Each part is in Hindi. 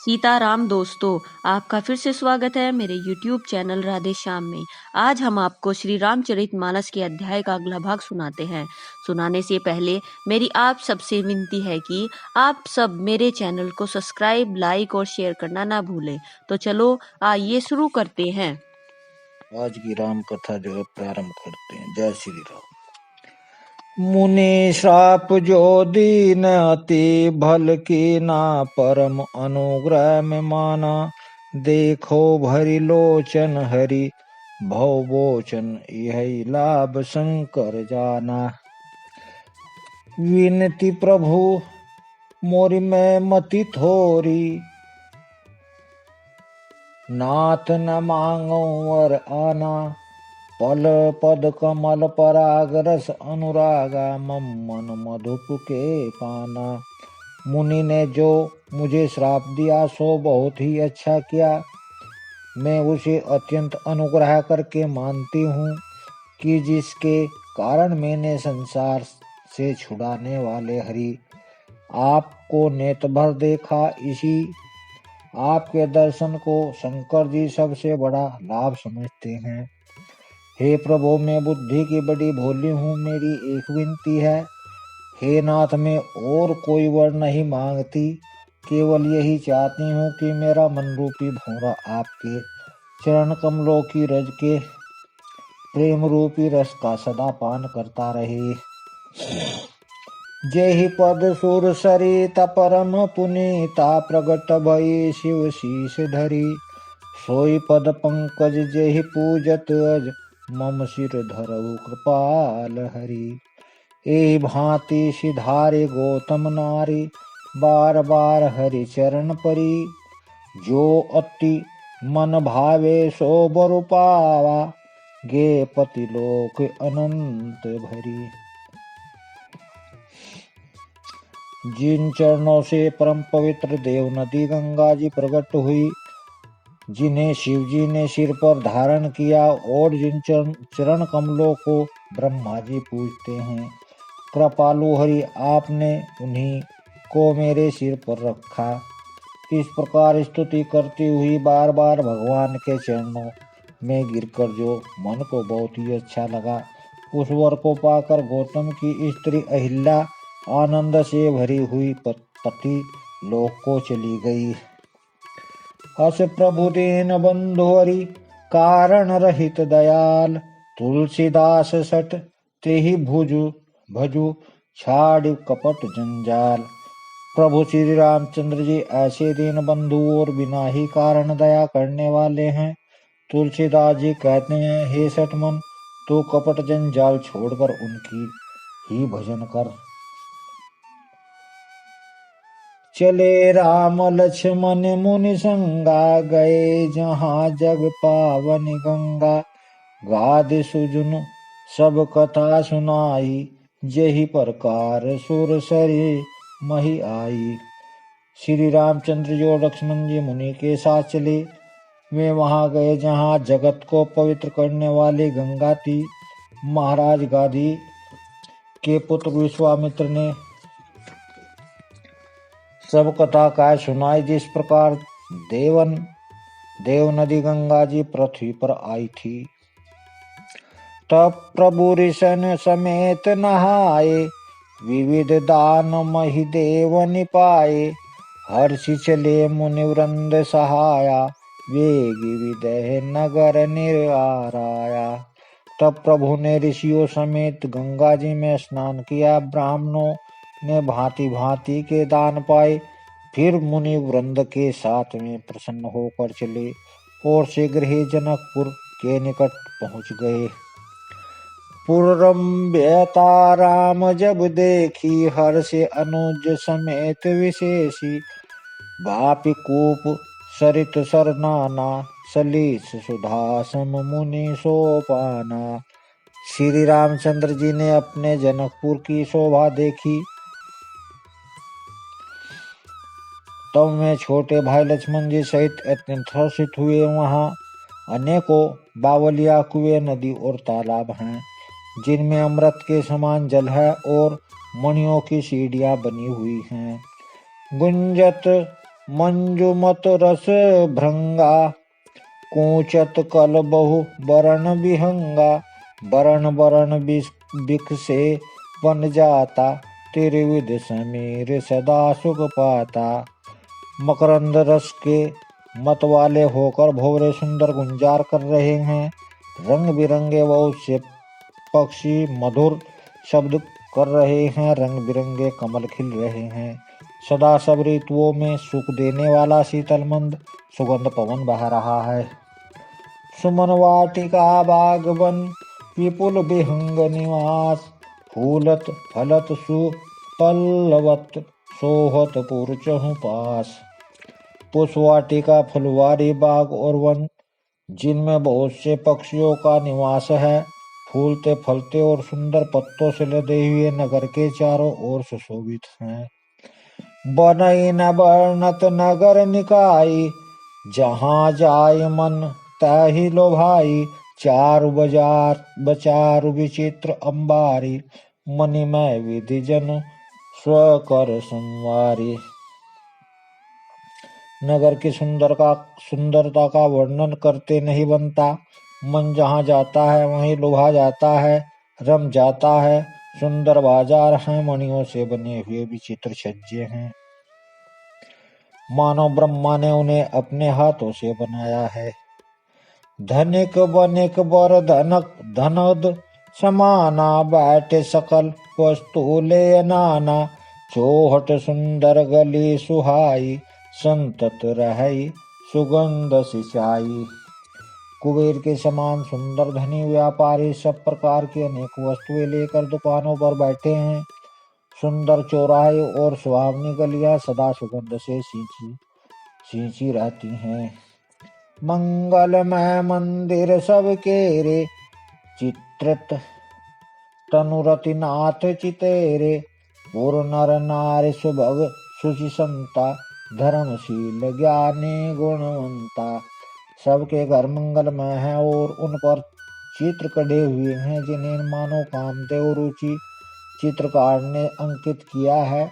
सीताराम दोस्तों, आपका फिर से स्वागत है मेरे YouTube चैनल राधे श्याम में। आज हम आपको श्री रामचरितमानस के अध्याय का अगला भाग सुनाते हैं। सुनाने से पहले मेरी आप सबसे विनती है कि आप सब मेरे चैनल को सब्सक्राइब, लाइक और शेयर करना ना भूलें। तो चलो आइए शुरू करते हैं। आज की राम कथा जो है प्रारंभ करते हैं। जय श्री राम। मुनि श्राप जो दीन अति भल की ना परम अनुग्रह में माना। देखो भरी लोचन हरि भवबोचन यही लाभ शंकर जाना। विनती प्रभु मोरी में मति थोरी, नाथ न मांगो वर आना। पल पद कमल पराग रस अनुरागा मम मन मधुप के पाना। मुनि ने जो मुझे श्राप दिया सो बहुत ही अच्छा किया। मैं उसे अत्यंत अनुग्रह करके मानती हूँ कि जिसके कारण मैंने संसार से छुड़ाने वाले हरि आपको नेत्र भर देखा। इसी आपके दर्शन को शंकर जी सबसे बड़ा लाभ समझते हैं। हे प्रभु, मैं बुद्धि की बड़ी भोली हूँ। मेरी एक विनती है, हे नाथ, मैं और कोई वर नहीं मांगती, केवल यही चाहती हूँ कि मेरा मन रूपी भौरा आपके चरण कमलों की रज के प्रेम रूपी रस का सदा पान करता रहे। जेहि पद सुर सरिता परम पुनीता प्रगट भई शिव शीश धरी। सोई पद पंकज जेहि पूजत अज मम सिर धरऊ कृपाल हरि। एहि भांति सिधारे गौतम नारी बार बार हरि चरण परी। जो अति मन भावे सो बर पावा गे पति लोक अनंत भरी। जिन चरणों से परम पवित्र देव नदी गंगा जी प्रकट हुई, जिन्हें शिव जी ने सिर पर धारण किया और जिन चरण कमलों को ब्रह्मा जी पूजते हैं, कृपालु हरि आपने उन्हीं को मेरे सिर पर रखा। इस प्रकार स्तुति करती हुई बार बार भगवान के चरणों में गिरकर जो मन को बहुत ही अच्छा लगा, उस वर को पाकर गौतम की स्त्री अहिल्या आनंद से भरी हुई पति लोक को चली गई। हस प्रभु दीन बंधु हरि कारण रहित दयाल। तुलसीदास सट तेहि भजु छाड़ कपट जंजाल। प्रभु श्री रामचंद्र जी ऐसे दीन बंधु और बिना ही कारण दया करने वाले हैं। तुलसीदास जी कहते हैं, हे सटमन, तू कपट जंजाल छोड़कर उनकी ही भजन कर। चले राम लक्ष्मण मुनि संगा गए जहाँ जग पावन गंगा। गाद सुजुन सब कथा सुनाई जेहि प्रकार सुर सरे मही आई। श्री रामचंद्र जो लक्ष्मण जी मुनि के साथ चले, वे वहां गए जहाँ जगत को पवित्र करने वाली गंगा थी। महाराज गादी के पुत्र विश्वामित्र ने सब कथा का सुनाई। जिस प्रकार देव नदी गंगा जी पृथ्वी पर आई थी, तब प्रभु ऋषन समेत नहाए, विविध दान मही देव निपाए। हर्षि चले मुनि वृंद सहाया, वेगी विदेह नगर निराया। तब प्रभु ने ऋषियों समेत गंगा जी में स्नान किया। ब्राह्मणों ने भांति भांति के दान पाए। फिर मुनि वृंद के साथ में प्रसन्न होकर चले और शीघ्र ही जनकपुर के निकट पहुंच गए। पुरम्यता राम जब देखी, हर्ष अनुज समेत विशेषी। बापि कूप सरित सरनाना, सलीस सुधा सम मुनि सोपाना। श्री रामचंद्र जी ने अपने जनकपुर की शोभा देखी। तब में छोटे भाई लक्ष्मण जी सहित अत्यंत हर्षित हुए। वहाँ अनेकों बावलिया कुएं, नदी और तालाब हैं, जिनमें अमृत के समान जल है और मणियों की सीढ़ियां बनी हुई हैं। गुंजत मंजुमत रस भृंगा, कूचत कल बहु बरन विहंगा। बरन बरन बिख से बन जाता, त्रिविध समीर सदा सुख पाता। मकरंद रस के मत वाले होकर भौरे सुंदर गुंजार कर रहे हैं। रंग बिरंगे बहुत से पक्षी मधुर शब्द कर रहे हैं। रंग बिरंगे कमल खिल रहे हैं। सदा सब ऋतुओं में सुख देने वाला शीतलमंद सुगंध पवन बह रहा है। सुमन वाटिका बागवन विपुल विहंग निवास। फूलत फलत सुपल्लवत सोहत पुर चहु पास। पुष्पवाटिका फुलवारी बाग और वन जिनमें बहुत से पक्षियों का निवास है। फूलते फलते और सुंदर पत्तों से लदे हुए नगर के चारों ओर सुशोभित हैं। बनई न वर्णत नगर निकाई, जहाँ जाय मन ताहि लोभाई। चारु बाजार बचारु विचित्र अंबारी, मणिमय विधि जन स्वकर संवारी। नगर की सुंदरता का वर्णन करते नहीं बनता। मन जहाँ जाता है वहीं लुभा जाता है, रम जाता है। सुंदर बाजार हैं, मणियों से बने हुए विचित्र छज्जे हैं। मानो ब्रह्मा ने उन्हें अपने हाथों से बनाया है। धनिक बनिक बर धनद समाना, बैठे सकल वस्तु ले नाना। चौहट सुंदर गली सुहाई, संतत रहई सुगंध सिंचाई। कुबेर के समान सुंदर धनी व्यापारी सब प्रकार की अनेक वस्तुएं लेकर दुकानों पर बैठे हैं। सुंदर चौराहे और सुहावनी गलियां सदा सुगंध से सींची रहती हैं। मंगलमय मंदिर सबके रे, चित्रित तनुरति नाथ चितेरे। पुर नर नारी सुभग सुचि संता, धर्मशील ज्ञानी गुणवंता। सबके घर मंगलमय हैं और उन पर चित्र कढ़े हुए हैं, जिन्हें मानो कामदेव रुचि चित्रकार ने अंकित किया है।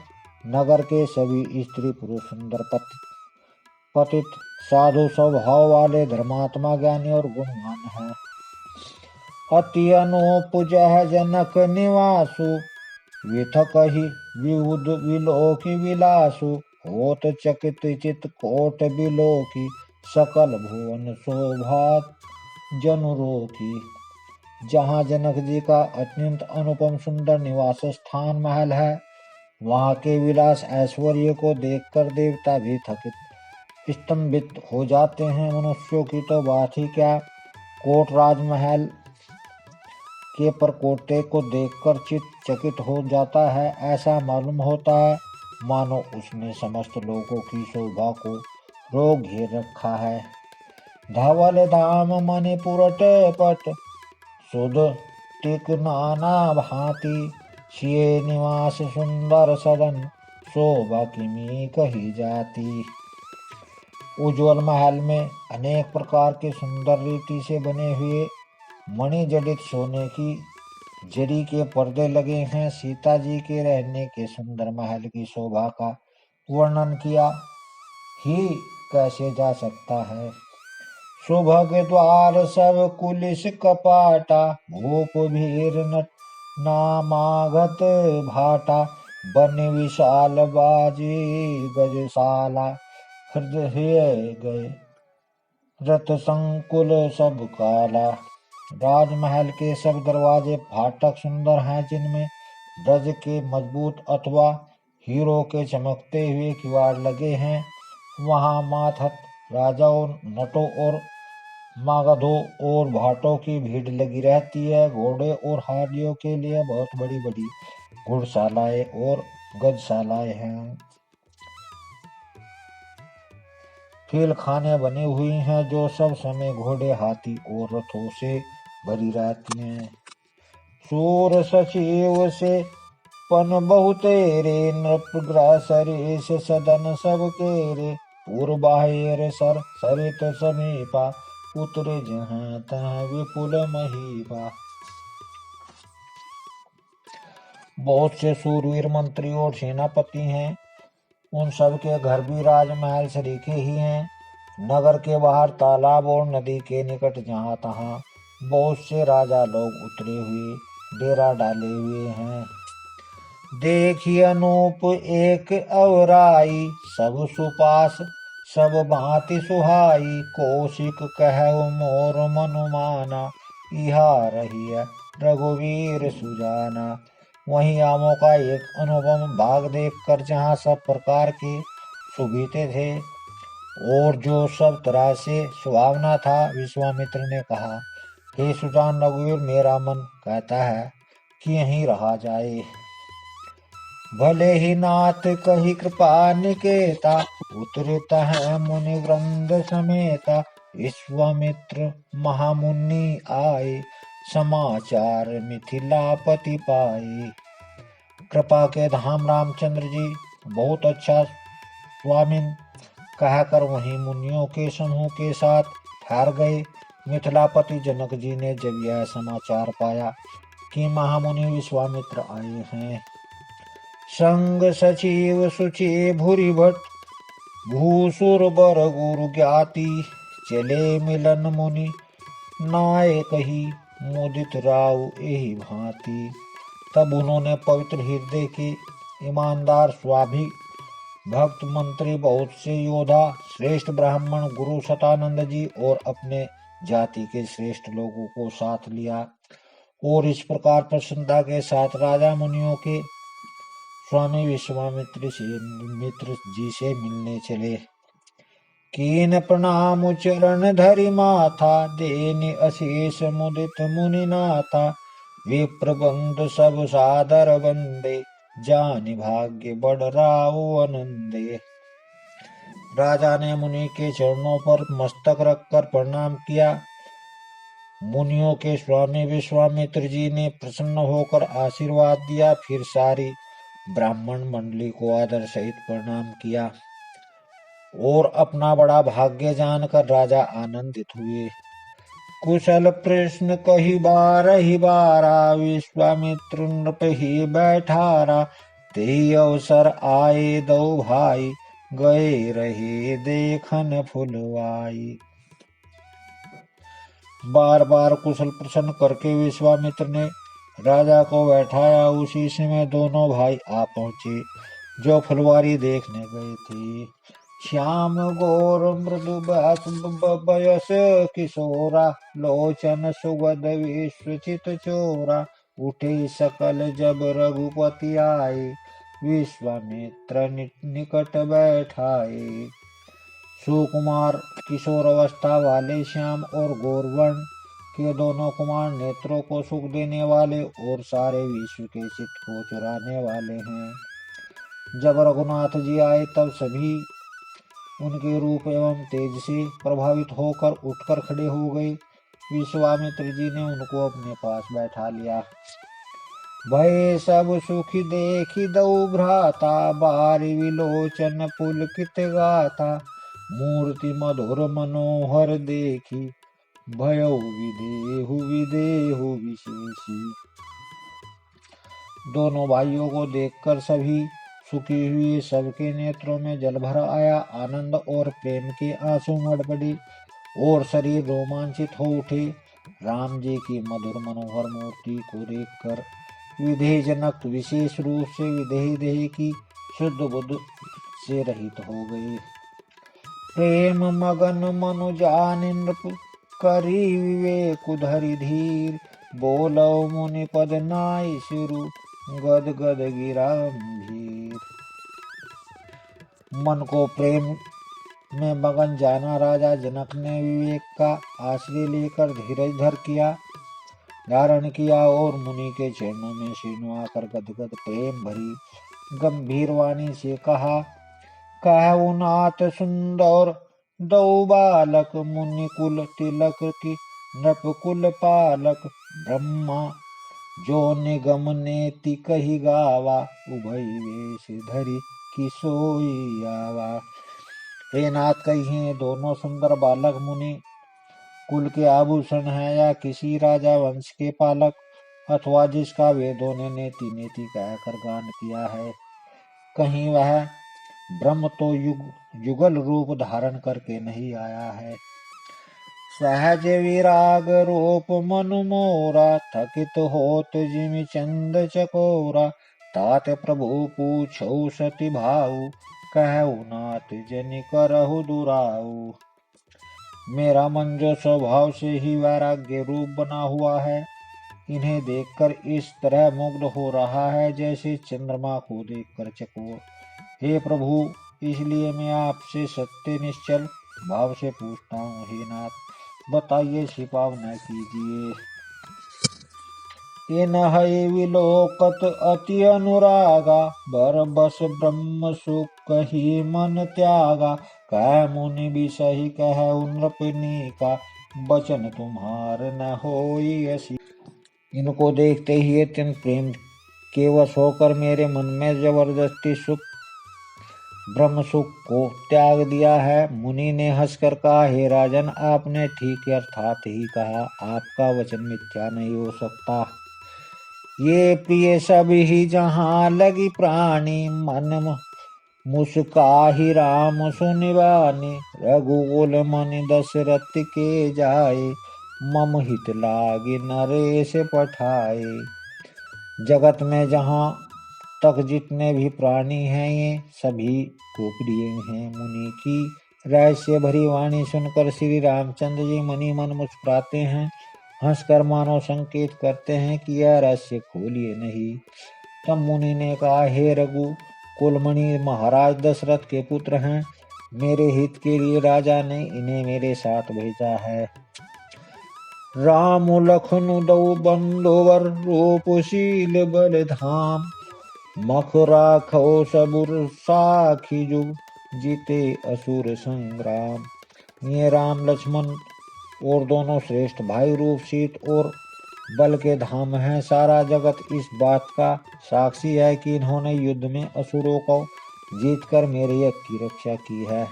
नगर के सभी स्त्री पुरुष सुंदर पतित साधु स्वभाव वाले धर्मात्मा ज्ञानी और गुणवान हैं। अति अनूप जह जनक निवासु, विथक ही विहुद विलोकी विलासु। होत चकित चित कोट बिलोकी, सकल भुवन शोभात जनुरोकी। जहाँ जनक जी का अत्यंत अनुपम सुंदर निवास स्थान महल है, वहाँ के विलास ऐश्वर्य को देखकर देवता भी थकित स्तंभित हो जाते हैं। मनुष्यों की तो बात ही क्या, कोट राजमहल के परकोटे को देखकर चित्त चकित हो जाता है। ऐसा मालूम होता है मानो उसने समस्त लोगों की शोभा को रोक घेर रखा है। धवल धाम मणिपुर टेपट, सुध टिक नाना भांति। सिए निवास सुंदर सदन, शोभा किमी कही जाती। उज्ज्वल महल में अनेक प्रकार के सुंदर रीति से बने हुए मणि जड़ित सोने की जरी के पर्दे लगे हैं। सीता जी के रहने के सुंदर महल की शोभा का वर्णन किया ही कैसे जा सकता है। सुभग द्वार सब कुलिस कपाटा, भूप भीर नामागत भाटा। बन विशाल बाजी गजशाला, हृदय गए रथ संकुल सब काला। राजमहल के सब दरवाजे फाटक सुंदर हैं, जिनमें ब्रज के मजबूत अथवा हीरो के चमकते हुए किवाड़ लगे हैं। वहाँ मातहत राजाओं, नटों और मागधों और भाटों की भीड़ लगी रहती है। घोड़े और हाथियों के लिए बहुत बड़ी बड़ी घुड़शालाएं और गजशालाएं हैं। फील खाने बनी हुई हैं, जो सब समय घोड़े, हाथी और रथों से भरी रहती हैं। सूर सचिव से पन बहुतेरे, नृपग्रह सरेश सदन सब केरे। पूर्वाहेर सर सरित समीपा, उतरे जहाँ तहाँ विपुल महीपा। बहुत से सूरवीर मंत्री और सेनापति हैं, उन सब के घर भी राजमहल सरीखे ही हैं। नगर के बाहर तालाब और नदी के निकट जहाँ तहाँ बहुत से राजा लोग उतरे हुए डेरा डाले हुए हैं। देखी अनूप एक अवराई, सब सुपास सब भांति सुहाई। कौशिक कहु मोर मनुमाना, इहा रही रघुवीर सुजाना। वहीं आमों का एक अनुपम भाग देखकर जहाँ सब प्रकार के सुबीते थे और जो सब तरह से सुहावना था, विश्वामित्र ने कहा, हे सुजान रघुवीर, मेरा मन कहता है कि यहीं रहा जाए। भले ही नाथ कही कृपा निकेता, उतरत है मुनि वृंद समेता। विश्वामित्र महामुनि आए, समाचार मिथिलापति पाए। कृपा के धाम रामचंद्र जी बहुत अच्छा स्वामिन कहकर वहीं मुनियों के समूह के साथ ठहर गए। मिथिलापति जनक जी ने जब यह समाचार पाया कि महामुनि विश्वामित्र आए हैं, संग सचिव सुचि भूरि भट, भूसुर बर गुरु ज्ञाति। चले मिलन मुनि नायक ही, मुदित राव यही भांति। तब उन्होंने पवित्र हृदय के ईमानदार स्वाभिक भक्त मंत्री बहुत से योद्धा श्रेष्ठ ब्राह्मण गुरु सतानंद जी और अपने जाति के श्रेष्ठ लोगों को साथ लिया और इस प्रकार प्रसन्नता के साथ राजा मुनियों के स्वामी विश्वामित्र मित्र जी से मिलने चले। कीन प्रणाम चरण धरि माथा, देनि अशेष मुदित मुनि नाथा। विप्रबंध सब सादर बंदे, जानि भाग्य बड़ राव आनंदे। राजा ने मुनि के चरणों पर मस्तक रखकर प्रणाम किया। मुनियों के स्वामी विश्वामित्र जी ने प्रसन्न होकर आशीर्वाद दिया। फिर सारी ब्राह्मण मंडली को आदर सहित प्रणाम किया और अपना बड़ा भाग्य जानकर राजा आनंदित हुए। कुशल प्रश्न कही बारहि बारा, विश्वामित्र नृप ही बैठारा। ते अवसर आए दो भाई, गए रहे देखन फुलवाई। बार बार कुशल प्रश्न करके विश्वामित्र ने राजा को बैठाया। उसी समय दोनों भाई आ पहुंचे जो फुलवारी देखने गए थे। श्याम गौर मृदु बयस किशोरा, लोचन सुगद विश्वचित चोरा। उठे सकल जब रघुपति आए, विश्वामित्र निकट बैठाए। सुकुमार किशोर अवस्था वाले श्याम और गौरवर्ण के दोनों कुमार नेत्रों को सुख देने वाले और सारे विश्व के चित्त को चुराने वाले हैं। जब रघुनाथ जी आए तब सभी उनके रूप एवं तेज से प्रभावित होकर उठकर खड़े हो गए। विश्वामित्र जी ने उनको अपने पास बैठा लिया। भय सब सुखी देखी दऊ भ्राता, बारी विलोचन पुलकित गाता। मूर्ति मधुर मनोहर देखी, भयउ विदेहु विदेहु विशेषी। दोनों भाइयों को देखकर सभी सुखी हुए सबके नेत्रों में जल भर आया। आनंद और प्रेम के आंसू मड़ पड़े और शरीर रोमांचित हो उठे। राम जी की मधुर मनोहर मूर्ति को देखकर विदेह जनक विशेष रूप से विदेही देह की शुद्ध बुद्ध से रहित हो गए। प्रेम मगन मनु जानि नृप, करी विवेक धरि धीर। बोलो मुनि पद नाई सिरु, गद गद गिरा गंभीर। मन को प्रेम में मगन जाना राजा जनक ने विवेक का आश्रय लेकर धीरज धारण किया और मुनि के चरणों में शीनुआकर गदगद प्रेम भरी गंभीर वाणी से कहा, कहु नाथ सुंदर दो बालक, मुनि कुल तिलक की नृप कुल पालक। ब्रह्मा जो निगम नेति कही गावा, उभय वेश धरि की सोई आवा। हे नाथ, कहिए दोनों सुंदर बालक मुनि कुल के आभूषण है या किसी राजा वंश के पालक, अथवा जिसका वेदों ने नेति नेति कहकर गान किया है। कहीं वह ब्रह्म तो युगल रूप धारण करके नहीं आया है। सहज विराग रूप मनु मोरा, थकित होत जिमि चंद चकोरा। तात प्रभु पूछौ सती भाऊ, कहु नाथ जनि करहु दुराऊ। मेरा मन जो स्वभाव से ही वैराग्य रूप बना हुआ है, इन्हें देखकर इस तरह मुग्ध हो रहा है जैसे चंद्रमा को देखकर चकोर। हे प्रभु, इसलिए मैं आपसे सत्य निश्चल भाव से पूछता हूँ, हे नाथ, बताइए, छिपाव न कीजिए। इन है विलोकत अति अनुरागा, बर बस ब्रह्म सुख कही मन त्यागा। कह मुनि विषहि कह नृपनी का, बचन तुम्हार न होई असी। इनको देखते ही अत्यंत प्रेम के वश होकर मेरे मन में जबरदस्ती ब्रह्म सुख को त्याग दिया है। मुनि ने हंसकर कहा, हे राजन, आपने ठीक अर्थात ही कहा, आपका वचन मिथ्या नहीं हो सकता। ये प्रिय सब ही जहाँ लगी प्राणी, मन मुस्काहि राम सुनिबानी। रघुकुल मनि दशरथ के जाए, मम हित लागे नरेश पठाए। जगत में जहाँ तक जितने भी प्राणी हैं, ये सभी को प्रिय हैं। मुनि की रहस्य भरी वाणी सुनकर श्री रामचंद्र जी मनी मन मुस्कुराते हैं, हंसकर मानो संकेत करते हैं कि यह रहस्य खोलिए नहीं। तब मुनि ने कहा, हे रघु कुलमणि, महाराज दशरथ के पुत्र हैं। मेरे हित के लिए राजा ने इन्हें मेरे साथ भेजा है। राम लखन दो बंधुवर, रूपशील बल धाम। मख राखो सबुर साखी जुग, जीते असुर संग्राम। ये राम लक्ष्मण और दोनों श्रेष्ठ भाई रूप शीत और बल के धाम हैं। सारा जगत इस बात का साक्षी है कि इन्होंने युद्ध में असुरों को जीतकर मेरे यज्ञ की रक्षा की है।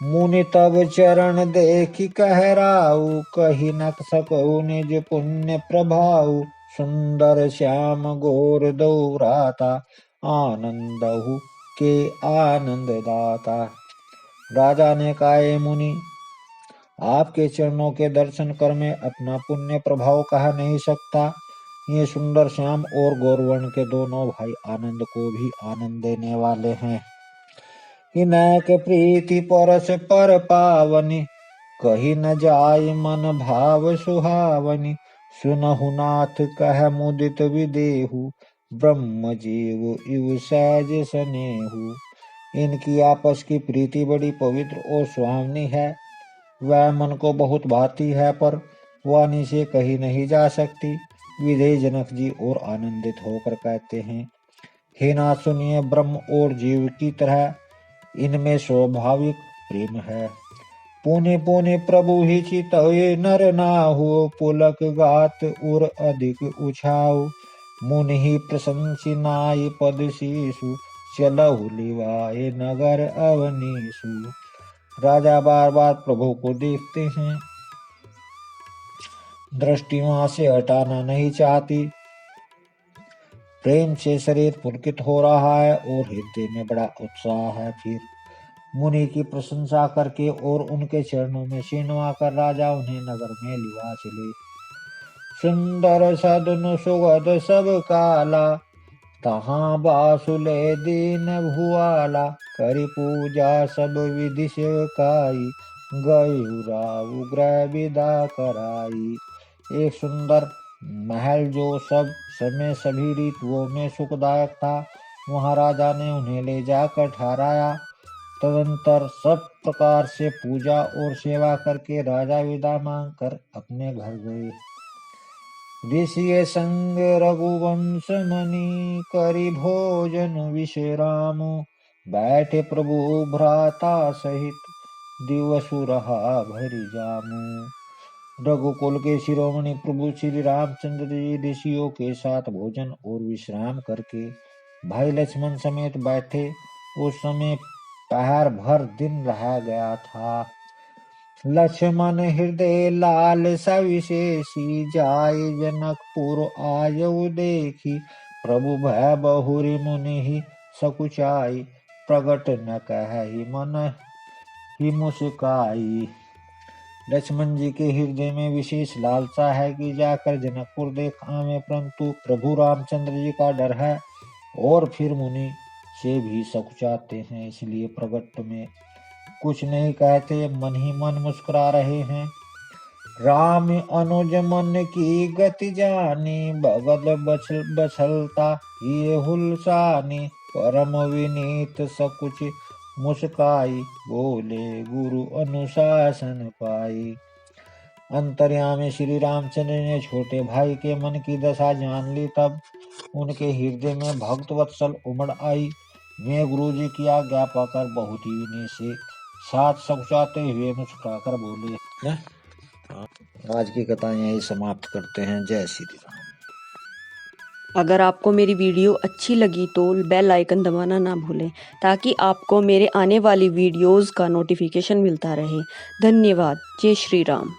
मुनि तब चरण देखी कहराऊ, कही न सकौ निज पुण्य प्रभाऊ। सुंदर श्याम गोर दौराता, आनंदहु के आनंद दाता। राजा ने कहा, मुनि, आपके चरणों के दर्शन कर मैं अपना पुण्य प्रभाव कह नहीं सकता। ये सुंदर श्याम और गौरवर्ण के दोनों भाई आनंद को भी आनंद देने वाले हैं। इनक प्रीति परस पर पावनी, कही न जाय मन भाव सुहावनी। सुनहु नाथ कह मुदित विदेहु, ब्रह्म जीव इव सहज सनेहु। इनकी आपस की प्रीति बड़ी पवित्र और सुहावनी है। वह मन को बहुत भाती है, पर वाणी से कही नहीं जा सकती। विधेय जनक जी और आनंदित होकर कहते हैं, हे नाथ सुनिए, ब्रह्म और जीव की तरह इनमें स्वाभाविक प्रेम है। पुनि पुनि प्रभु ही चितये नर नाहु, पुलक गात उर अधिक उछाऊ। मुनि ही प्रशंसी नाई पद शीशु, चलहु लिवाए नगर अवनीसु। राजा बार बार प्रभु को देखते हैं, दृष्टि वहां से हटाना नहीं चाहती। प्रेम से शरीर पुलकित हो रहा है और हृदय में बड़ा उत्साह है। फिर मुनि की प्रशंसा करके और उनके चरणों में शीश नवाकर राजा उन्हें नगर में लिवा चले। सुंदर सदन सुगध सब काला, तहाँ बासुले दीन भुआला। करि पूजा सब विधि सेवकाई, गयु राउ ग्रह विदा कराई। एक सुंदर महल जो सब समय सभी ऋतुओं में सुखदायक था, वहां राजा ने उन्हें ले जाकर ठहराया। तदंतर सब प्रकार से पूजा और सेवा करके राजा विदा मांगकर अपने घर गए। ऋषि संग रघुवंश मणि, करि भोजन विश्राम। बैठे प्रभु भ्राता सहित, दिवसु रहा भरि जामु। रघुकुल के शिरोमणि प्रभु श्री रामचंद्र जी ऋषियों के साथ भोजन और विश्राम करके भाई लक्ष्मण समेत बैठे। उस समय पहर भर दिन रह गया था। लक्ष्मण हृदय लाल सविशेषी, जाय जनकपुर आयु देखी। प्रभु भय बहुरी मुनि सकुचाई, प्रगट न कहि मन ही मुस्काई। लक्ष्मण जी के हृदय में विशेष लालसा है कि जाकर जनकपुर देख आवे, परंतु प्रभु रामचंद्र जी का डर है और फिर मुनि से भी सकुचाते हैं, इसलिए प्रगट में कुछ नहीं कहते, मन ही मन मुस्कुरा रहे हैं। राम अनुज मन की गति जानी, बगल बछलता ये हुलसानी, परम विनीत सकुच मुस्काई, बोले गुरु अनुशासन पाई। अंतर्यामी श्री रामचंद्र ने छोटे भाई के मन की दशा जान ली, तब उनके हृदय में भक्त वत्सल उमड़ आई। वे गुरु जी की आज्ञा पाकर बहुत ही विनय से साथ सकुचाते हुए मुस्कुराकर बोले। आज की कथा यही समाप्त करते हैं। जय श्री राम। अगर आपको मेरी वीडियो अच्छी लगी तो बेल आइकन दबाना ना भूलें, ताकि आपको मेरे आने वाली वीडियोस का नोटिफिकेशन मिलता रहे। धन्यवाद। जय श्री राम।